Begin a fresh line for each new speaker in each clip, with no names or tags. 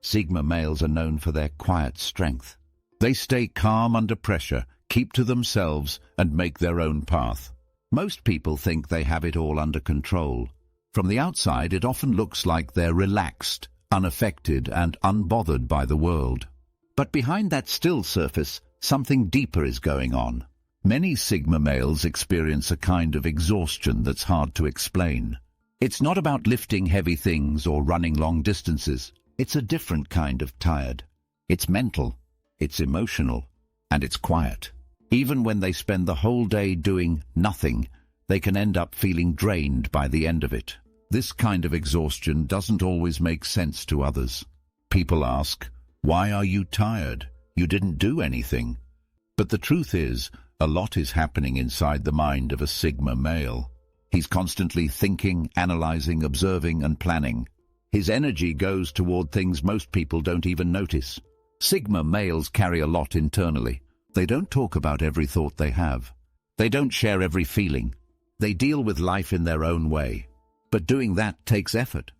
Sigma males are known for their quiet strength. They stay calm under pressure, keep to themselves, and make their own path. Most people think they have it all under control. From the outside, it often looks like they're relaxed, unaffected, and unbothered by the world. But behind that still surface, something deeper is going on. Many Sigma males experience a kind of exhaustion that's hard to explain. It's not about lifting heavy things or running long distances. It's a different kind of tired. It's mental, it's emotional, and it's quiet. Even when they spend the whole day doing nothing, they can end up feeling drained by the end of it. This kind of exhaustion doesn't always make sense to others. People ask, "Why are you tired? You didn't do anything." But the truth is, a lot is happening inside the mind of a Sigma male. He's constantly thinking, analyzing, observing, and planning. His energy goes toward things most people don't even notice. Sigma males carry a lot internally. They don't talk about every thought they have. They don't share every feeling. They deal with life in their own way. But doing that takes effort.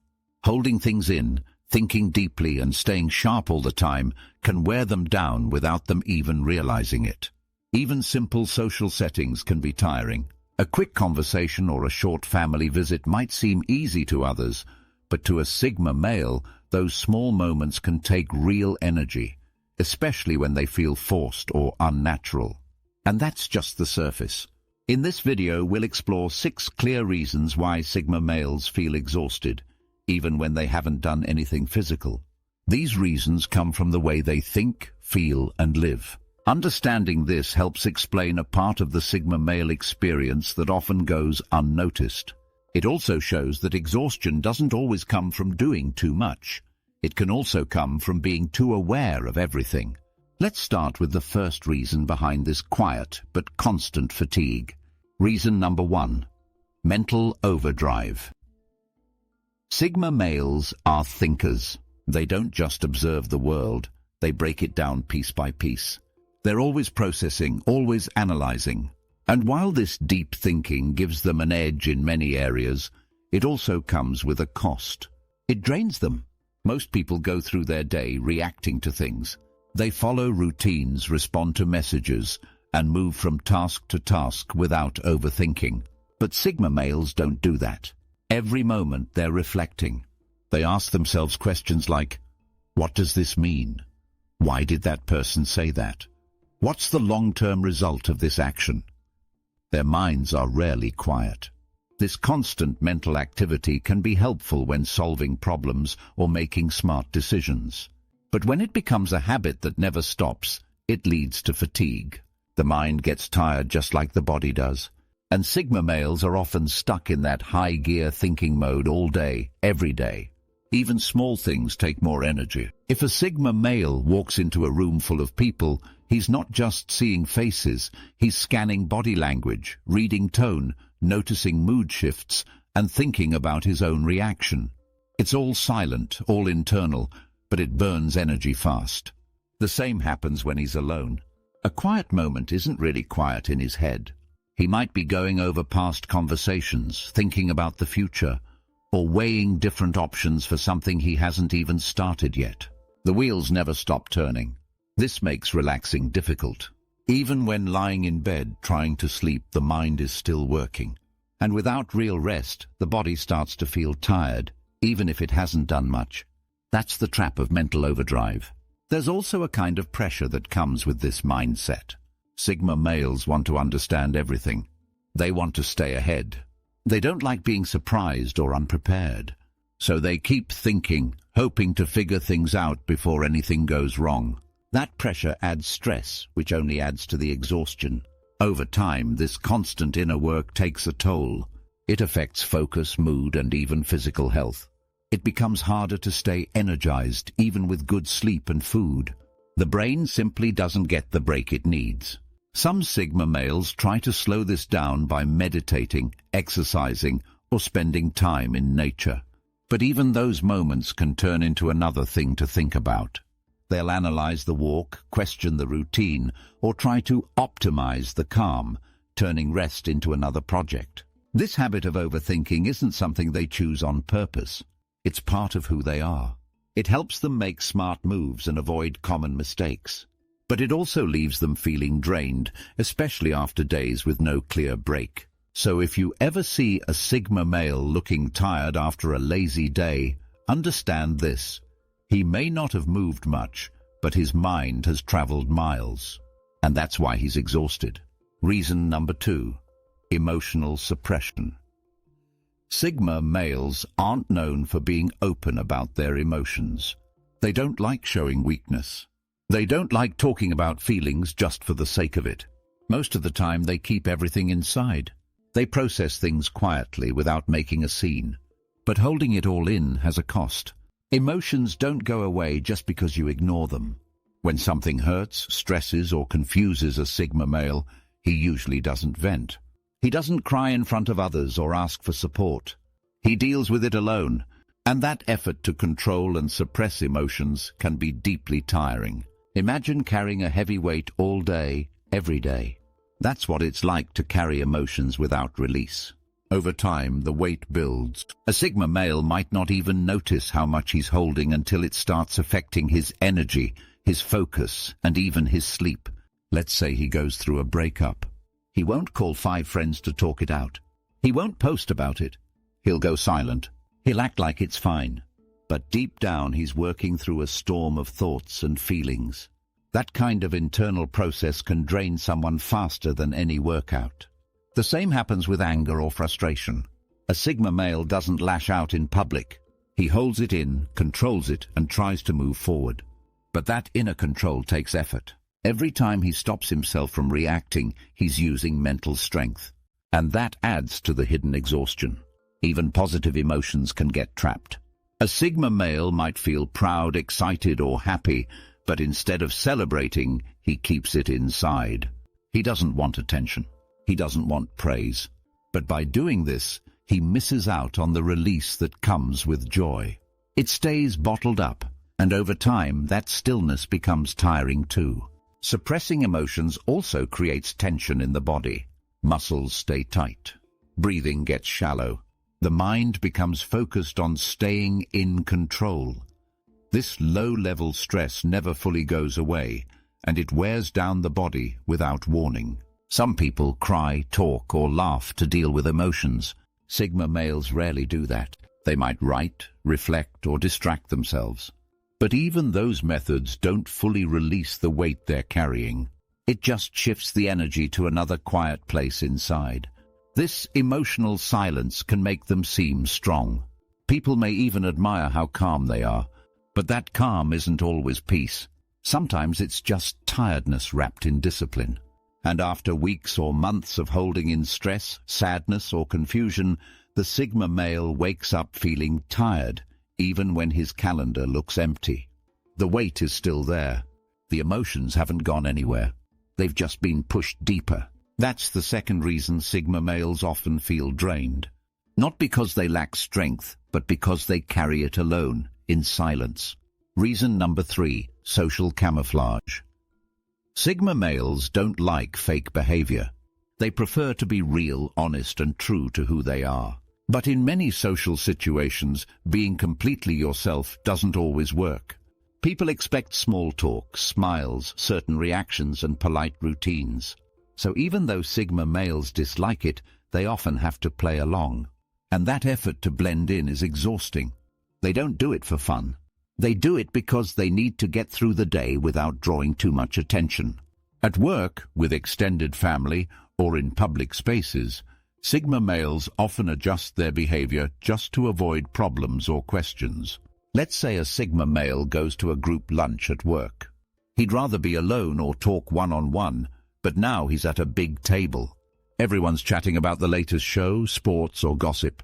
Holding things in, thinking deeply, and staying sharp all the time can wear them down without them even realizing it. Even simple social settings can be tiring. A quick conversation or a short family visit might seem easy to others, but to a Sigma male, those small moments can take real energy, especially when they feel forced or unnatural. And that's just the surface. In this video, we'll explore 6 clear reasons why Sigma males feel exhausted, even when they haven't done anything physical. These reasons come from the way they think, feel, and live. Understanding this helps explain a part of the Sigma male experience that often goes unnoticed. It also shows that exhaustion doesn't always come from doing too much. It can also come from being too aware of everything. Let's start with the first reason behind this quiet but constant fatigue. Reason number 1. Mental overdrive. Sigma males are thinkers. They don't just observe the world, they break it down piece by piece. They're always processing, always analyzing. And while this deep thinking gives them an edge in many areas, it also comes with a cost. It drains them. Most people go through their day reacting to things. They follow routines, respond to messages, and move from task to task without overthinking. But Sigma males don't do that. Every moment they're reflecting. They ask themselves questions like, what does this mean? Why did that person say that? What's the long-term result of this action? Their minds are rarely quiet. This constant mental activity can be helpful when solving problems or making smart decisions. But when it becomes a habit that never stops, it leads to fatigue. The mind gets tired just like the body does. And Sigma males are often stuck in that high-gear thinking mode all day, every day. Even small things take more energy. If a Sigma male walks into a room full of people, he's not just seeing faces, he's scanning body language, reading tone, noticing mood shifts, and thinking about his own reaction. It's all silent, all internal, but it burns energy fast. The same happens when he's alone. A quiet moment isn't really quiet in his head. He might be going over past conversations, thinking about the future, or weighing different options for something he hasn't even started yet. The wheels never stop turning. This makes relaxing difficult. Even when lying in bed trying to sleep, the mind is still working. And without real rest, the body starts to feel tired, even if it hasn't done much. That's the trap of mental overdrive. There's also a kind of pressure that comes with this mindset. Sigma males want to understand everything. They want to stay ahead. They don't like being surprised or unprepared. So they keep thinking, hoping to figure things out before anything goes wrong. That pressure adds stress, which only adds to the exhaustion. Over time, this constant inner work takes a toll. It affects focus, mood, and even physical health. It becomes harder to stay energized, even with good sleep and food. The brain simply doesn't get the break it needs. Some Sigma males try to slow this down by meditating, exercising, or spending time in nature. But even those moments can turn into another thing to think about. They'll analyze the walk, question the routine, or try to optimize the calm, turning rest into another project. This habit of overthinking isn't something they choose on purpose. It's part of who they are. It helps them make smart moves and avoid common mistakes. But it also leaves them feeling drained, especially after days with no clear break. So if you ever see a Sigma male looking tired after a lazy day, understand this. He may not have moved much, but his mind has traveled miles. And that's why he's exhausted. Reason number 2, emotional suppression. Sigma males aren't known for being open about their emotions. They don't like showing weakness. They don't like talking about feelings just for the sake of it. Most of the time they keep everything inside. They process things quietly without making a scene. But holding it all in has a cost. Emotions don't go away just because you ignore them. When something hurts, stresses, or confuses a Sigma male, he usually doesn't vent. He doesn't cry in front of others or ask for support. He deals with it alone, and that effort to control and suppress emotions can be deeply tiring. Imagine carrying a heavy weight all day, every day. That's what it's like to carry emotions without release. Over time, the weight builds. A Sigma male might not even notice how much he's holding until it starts affecting his energy, his focus, and even his sleep. Let's say he goes through a breakup. He won't call 5 friends to talk it out. He won't post about it. He'll go silent. He'll act like it's fine. But deep down, he's working through a storm of thoughts and feelings. That kind of internal process can drain someone faster than any workout. The same happens with anger or frustration. A Sigma male doesn't lash out in public. He holds it in, controls it, and tries to move forward. But that inner control takes effort. Every time he stops himself from reacting, he's using mental strength. And that adds to the hidden exhaustion. Even positive emotions can get trapped. A Sigma male might feel proud, excited, or happy, but instead of celebrating, he keeps it inside. He doesn't want attention. He doesn't want praise. But by doing this, he misses out on the release that comes with joy. It stays bottled up, and over time, that stillness becomes tiring too. Suppressing emotions also creates tension in the body. Muscles stay tight. Breathing gets shallow. The mind becomes focused on staying in control. This low-level stress never fully goes away, and it wears down the body without warning. Some people cry, talk, or laugh to deal with emotions. Sigma males rarely do that. They might write, reflect, or distract themselves. But even those methods don't fully release the weight they're carrying. It just shifts the energy to another quiet place inside. This emotional silence can make them seem strong. People may even admire how calm they are, but that calm isn't always peace. Sometimes it's just tiredness wrapped in discipline. And after weeks or months of holding in stress, sadness, or confusion, the Sigma male wakes up feeling tired, even when his calendar looks empty. The weight is still there. The emotions haven't gone anywhere. They've just been pushed deeper. That's the second reason Sigma males often feel drained. Not because they lack strength, but because they carry it alone, in silence. Reason number 3, social camouflage. Sigma males don't like fake behavior. They prefer to be real, honest, and true to who they are. But in many social situations, being completely yourself doesn't always work. People expect small talk, smiles, certain reactions, and polite routines. So even though Sigma males dislike it, they often have to play along. And that effort to blend in is exhausting. They don't do it for fun. They do it because they need to get through the day without drawing too much attention. At work, with extended family, or in public spaces, Sigma males often adjust their behavior just to avoid problems or questions. Let's say a Sigma male goes to a group lunch at work. He'd rather be alone or talk one-on-one, but now he's at a big table. Everyone's chatting about the latest show, sports, or gossip.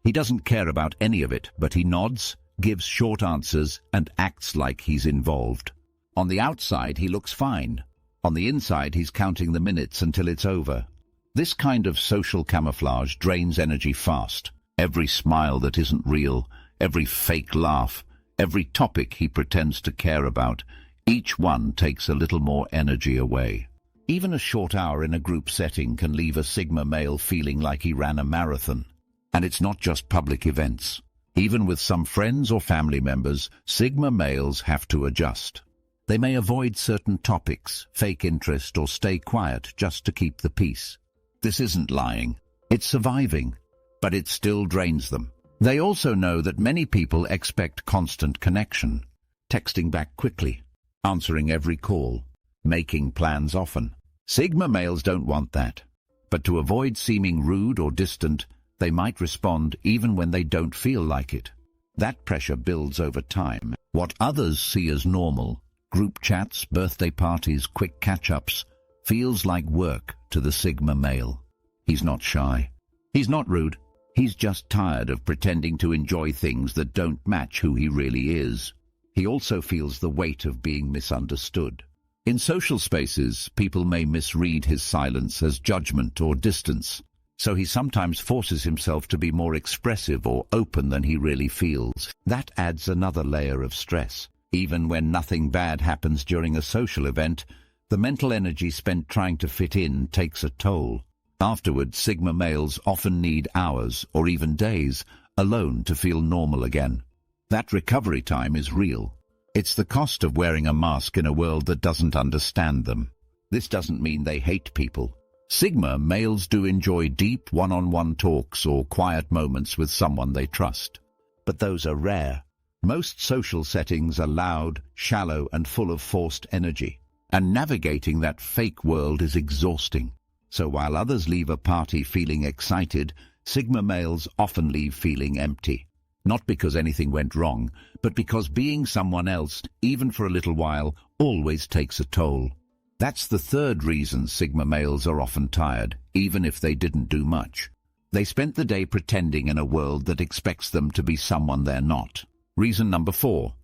He doesn't care about any of it, but he nods, gives short answers, and acts like he's involved. On the outside, he looks fine. On the inside, he's counting the minutes until it's over. This kind of social camouflage drains energy fast. Every smile that isn't real, every fake laugh, every topic he pretends to care about, each one takes a little more energy away. Even a short hour in a group setting can leave a Sigma male feeling like he ran a marathon. And it's not just public events. Even with some friends or family members, Sigma males have to adjust. They may avoid certain topics, fake interest, or stay quiet just to keep the peace. This isn't lying. It's surviving, but it still drains them. They also know that many people expect constant connection, texting back quickly, answering every call, making plans often. Sigma males don't want that. But to avoid seeming rude or distant, they might respond even when they don't feel like it. That pressure builds over time. What others see as normal, group chats, birthday parties, quick catch-ups, feels like work to the Sigma male. He's not shy. He's not rude. He's just tired of pretending to enjoy things that don't match who he really is. He also feels the weight of being misunderstood. In social spaces, people may misread his silence as judgment or distance, so he sometimes forces himself to be more expressive or open than he really feels. That adds another layer of stress. Even when nothing bad happens during a social event, the mental energy spent trying to fit in takes a toll. Afterward, Sigma males often need hours or even days alone to feel normal again. That recovery time is real. It's the cost of wearing a mask in a world that doesn't understand them. This doesn't mean they hate people. Sigma males do enjoy deep one-on-one talks or quiet moments with someone they trust. But those are rare. Most social settings are loud, shallow, and full of forced energy. And navigating that fake world is exhausting. So while others leave a party feeling excited, Sigma males often leave feeling empty. Not because anything went wrong, but because being someone else, even for a little while, always takes a toll. That's the third reason Sigma males are often tired, even if they didn't do much. They spent the day pretending in a world that expects them to be someone they're not. Reason number 4,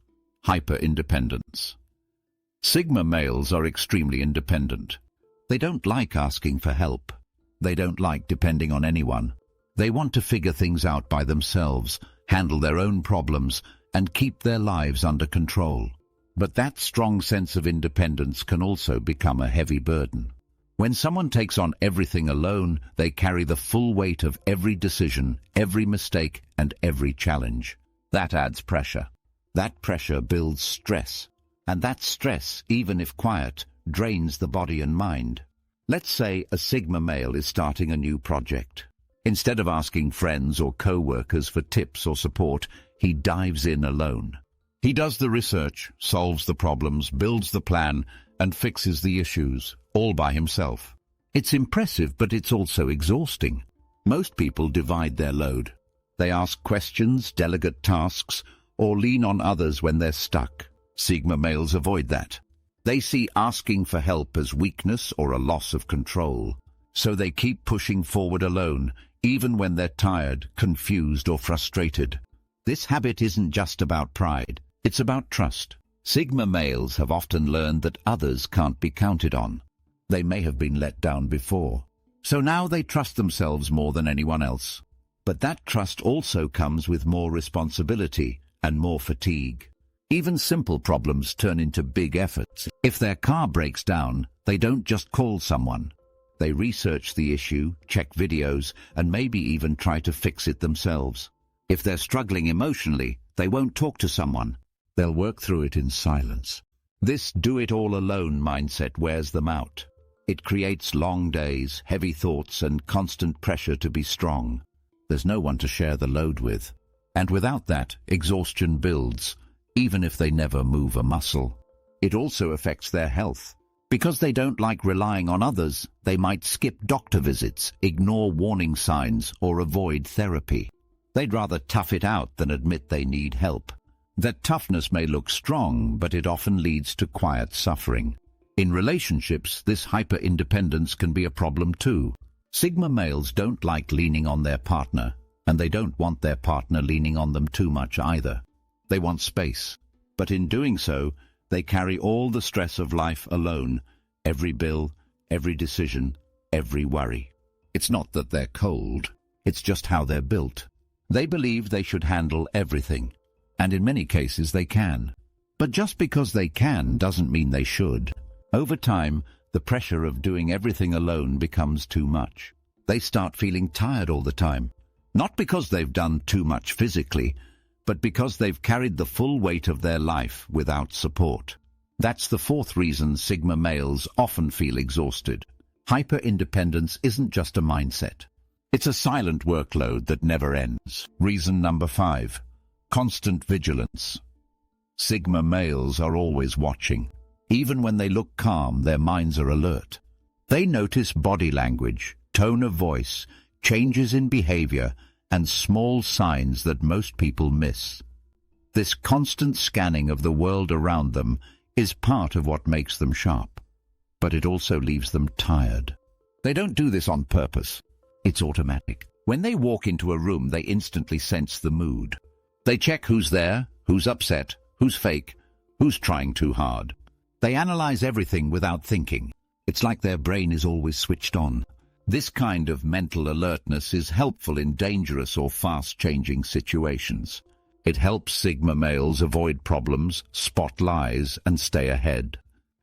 hyper-independence. Sigma males are extremely independent. They don't like asking for help. They don't like depending on anyone. They want to figure things out by themselves, handle their own problems, and keep their lives under control. But that strong sense of independence can also become a heavy burden. When someone takes on everything alone, they carry the full weight of every decision, every mistake, and every challenge. That adds pressure. That pressure builds stress. And that stress, even if quiet, drains the body and mind. Let's say a Sigma male is starting a new project. Instead of asking friends or co-workers for tips or support, he dives in alone. He does the research, solves the problems, builds the plan, and fixes the issues, all by himself. It's impressive, but it's also exhausting. Most people divide their load. They ask questions, delegate tasks, or lean on others when they're stuck. Sigma males avoid that. They see asking for help as weakness or a loss of control, so they keep pushing forward alone, even when they're tired, confused, or frustrated. This habit isn't just about pride, it's about trust. Sigma males have often learned that others can't be counted on. They may have been let down before, so now they trust themselves more than anyone else. But that trust also comes with more responsibility and more fatigue. Even simple problems turn into big efforts. If their car breaks down, they don't just call someone. They research the issue, check videos, and maybe even try to fix it themselves. If they're struggling emotionally, they won't talk to someone. They'll work through it in silence. This do-it-all-alone mindset wears them out. It creates long days, heavy thoughts, and constant pressure to be strong. There's no one to share the load with. And without that, exhaustion builds, even if they never move a muscle. It also affects their health. Because they don't like relying on others, they might skip doctor visits, ignore warning signs, or avoid therapy. They'd rather tough it out than admit they need help. That toughness may look strong, but it often leads to quiet suffering. In relationships, this hyper-independence can be a problem too. Sigma males don't like leaning on their partner, and they don't want their partner leaning on them too much either. They want space, but in doing so, they carry all the stress of life alone, every bill, every decision, every worry. It's not that they're cold, it's just how they're built. They believe they should handle everything, and in many cases they can. But just because they can doesn't mean they should. Over time, the pressure of doing everything alone becomes too much. They start feeling tired all the time, not because they've done too much physically, but because they've carried the full weight of their life without support. That's the fourth reason Sigma males often feel exhausted. Hyper-independence isn't just a mindset. It's a silent workload that never ends. Reason number 5. Constant vigilance. Sigma males are always watching. Even when they look calm, their minds are alert. They notice body language, tone of voice, changes in behavior, and small signs that most people miss. This constant scanning of the world around them is part of what makes them sharp, but it also leaves them tired. They don't do this on purpose. It's automatic. When they walk into a room, they instantly sense the mood. They check who's there, who's upset, who's fake, who's trying too hard. They analyze everything without thinking. It's like their brain is always switched on. This kind of mental alertness is helpful in dangerous or fast-changing situations. It helps Sigma males avoid problems, spot lies, and stay ahead.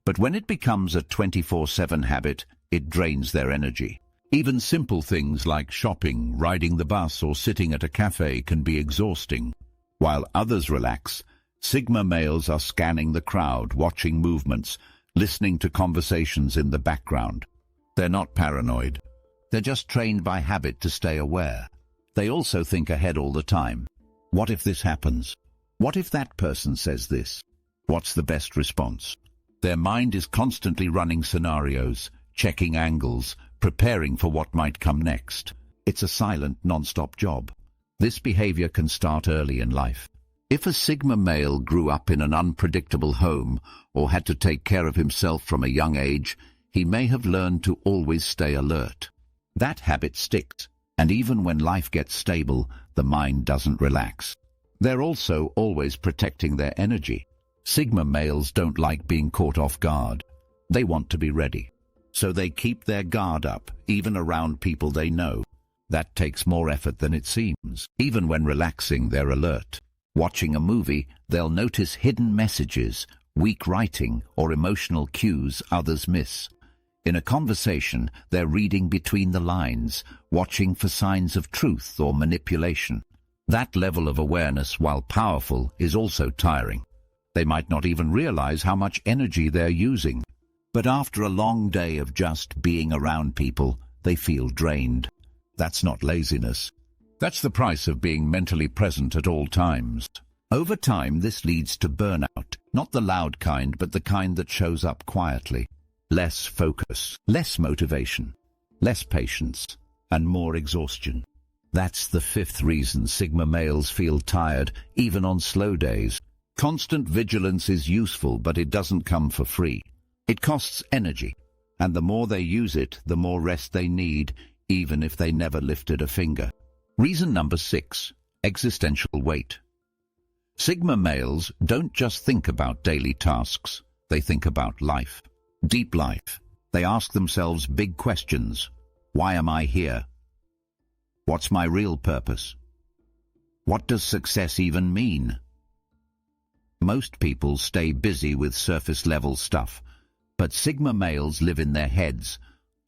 But when it becomes a 24/7 habit, it drains their energy. Even simple things like shopping, riding the bus, or sitting at a cafe can be exhausting. While others relax, Sigma males are scanning the crowd, watching movements, listening to conversations in the background. They're not paranoid. They're just trained by habit to stay aware. They also think ahead all the time. What if this happens? What if that person says this? What's the best response? Their mind is constantly running scenarios, checking angles, preparing for what might come next. It's a silent, non-stop job. This behavior can start early in life. If a Sigma male grew up in an unpredictable home or had to take care of himself from a young age, he may have learned to always stay alert. That habit sticks, and even when life gets stable, the mind doesn't relax. They're also always protecting their energy. Sigma males don't like being caught off guard. They want to be ready. So they keep their guard up, even around people they know. That takes more effort than it seems. Even when relaxing, they're alert. Watching a movie, they'll notice hidden messages, weak writing, or emotional cues others miss. In a conversation, they're reading between the lines, watching for signs of truth or manipulation. That level of awareness, while powerful, is also tiring. They might not even realize how much energy they're using. But after a long day of just being around people, they feel drained. That's not laziness. That's the price of being mentally present at all times. Over time, this leads to burnout, not the loud kind, but the kind that shows up quietly. Less focus, less motivation, less patience, and more exhaustion. That's the fifth reason Sigma males feel tired, even on slow days. Constant vigilance is useful, but it doesn't come for free. It costs energy, and the more they use it, the more rest they need, even if they never lifted a finger. Reason number 6, existential weight. Sigma males don't just think about daily tasks, they think about life. Deep life. They ask themselves big questions. Why am I here? What's my real purpose? What does success even mean? Most people stay busy with surface-level stuff, but Sigma males live in their heads,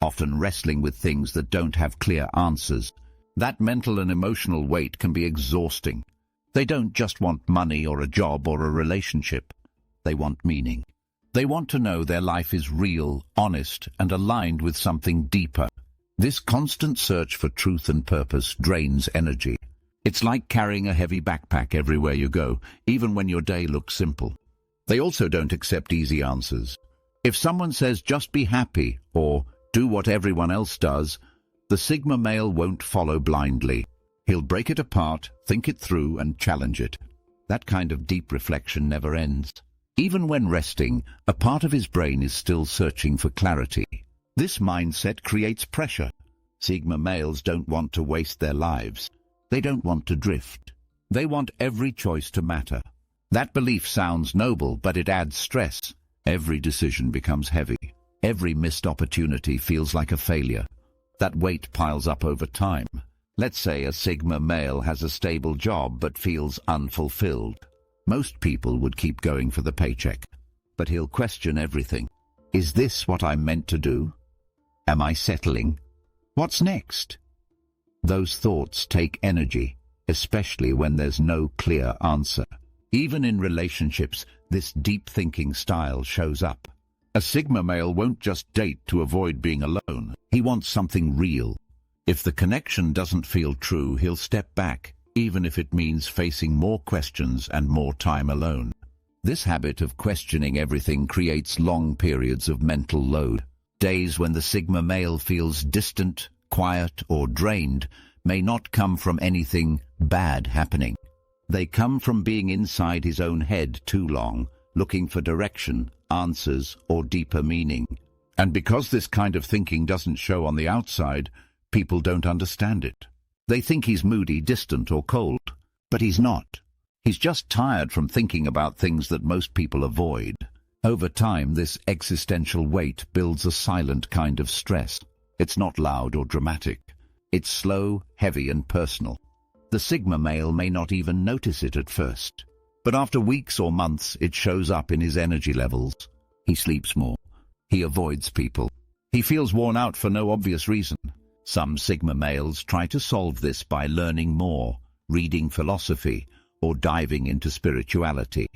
often wrestling with things that don't have clear answers. That mental and emotional weight can be exhausting. They don't just want money or a job or a relationship. They want meaning. They want to know their life is real, honest, and aligned with something deeper. This constant search for truth and purpose drains energy. It's like carrying a heavy backpack everywhere you go, even when your day looks simple. They also don't accept easy answers. If someone says just be happy or do what everyone else does, the Sigma male won't follow blindly. He'll break it apart, think it through, and challenge it. That kind of deep reflection never ends. Even when resting, a part of his brain is still searching for clarity. This mindset creates pressure. Sigma males don't want to waste their lives. They don't want to drift. They want every choice to matter. That belief sounds noble, but it adds stress. Every decision becomes heavy. Every missed opportunity feels like a failure. That weight piles up over time. Let's say a Sigma male has a stable job but feels unfulfilled. Most people would keep going for the paycheck, but he'll question everything. Is this what I'm meant to do? Am I settling? What's next? Those thoughts take energy. especially when there's no clear answer. Even in relationships, this deep thinking style shows up. A Sigma male won't just date to avoid being alone. He wants something real. If the connection doesn't feel true, he'll step back, even if it means facing more questions and more time alone. This habit of questioning everything creates long periods of mental load. Days when the Sigma male feels distant, quiet, or drained may not come from anything bad happening. They come from being inside his own head too long, looking for direction, answers, or deeper meaning. And because this kind of thinking doesn't show on the outside, people don't understand it. They think he's moody, distant, or cold, but he's not. He's just tired from thinking about things that most people avoid. Over time, this existential weight builds a silent kind of stress. It's not loud or dramatic. It's slow, heavy, and personal. The Sigma male may not even notice it at first, but after weeks or months, it shows up in his energy levels. He sleeps more. He avoids people. He feels worn out for no obvious reason. Some Sigma males try to solve this by learning more, reading philosophy, or diving into spirituality.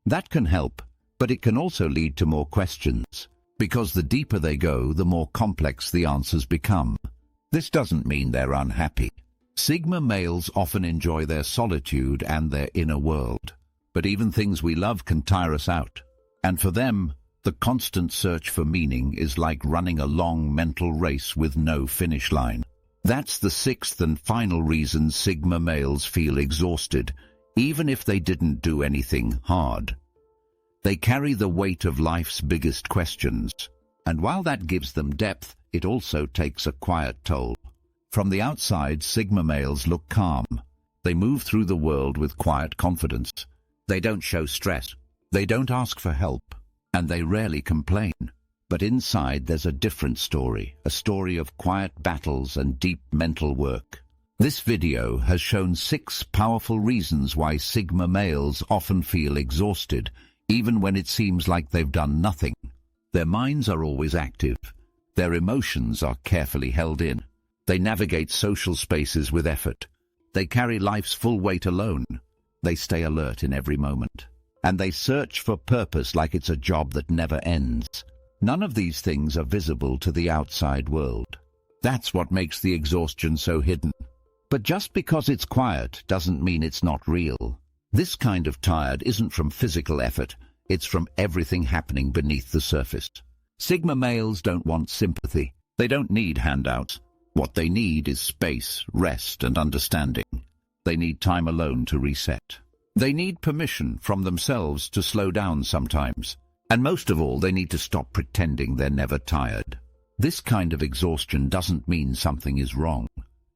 That can help, but it can also lead to more questions, because the deeper they go, the more complex the answers become. This doesn't mean they're unhappy. Sigma males often enjoy their solitude and their inner world, but even things we love can tire us out. And for them, the constant search for meaning is like running a long mental race with no finish line. That's the sixth and final reason Sigma males feel exhausted, even if they didn't do anything hard. They carry the weight of life's biggest questions, and while that gives them depth, it also takes a quiet toll. From the outside, Sigma males look calm. They move through the world with quiet confidence. They don't show stress. They don't ask for help. And they rarely complain. But inside there's a different story, a story of quiet battles and deep mental work. This video has shown 6 powerful reasons why Sigma males often feel exhausted, even when it seems like they've done nothing. Their minds are always active. Their emotions are carefully held in. They navigate social spaces with effort. They carry life's full weight alone. They stay alert in every moment. And they search for purpose like it's a job that never ends. None of these things are visible to the outside world. That's what makes the exhaustion so hidden. But just because it's quiet doesn't mean it's not real. This kind of tired isn't from physical effort. It's from everything happening beneath the surface. Sigma males don't want sympathy. They don't need handouts. What they need is space, rest, and understanding. They need time alone to reset. They need permission from themselves to slow down sometimes. And most of all, they need to stop pretending they're never tired. This kind of exhaustion doesn't mean something is wrong.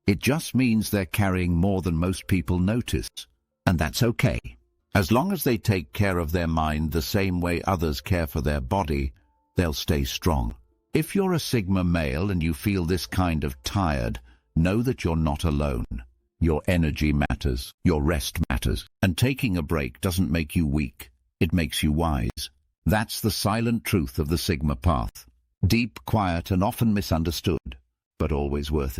It just means they're carrying more than most people notice. And that's okay. As long as they take care of their mind the same way others care for their body, they'll stay strong. If you're a Sigma male and you feel this kind of tired, know that you're not alone. Your energy matters, your rest matters, and taking a break doesn't make you weak, it makes you wise. That's the silent truth of the Sigma path. Deep, quiet, and often misunderstood, but always worth it.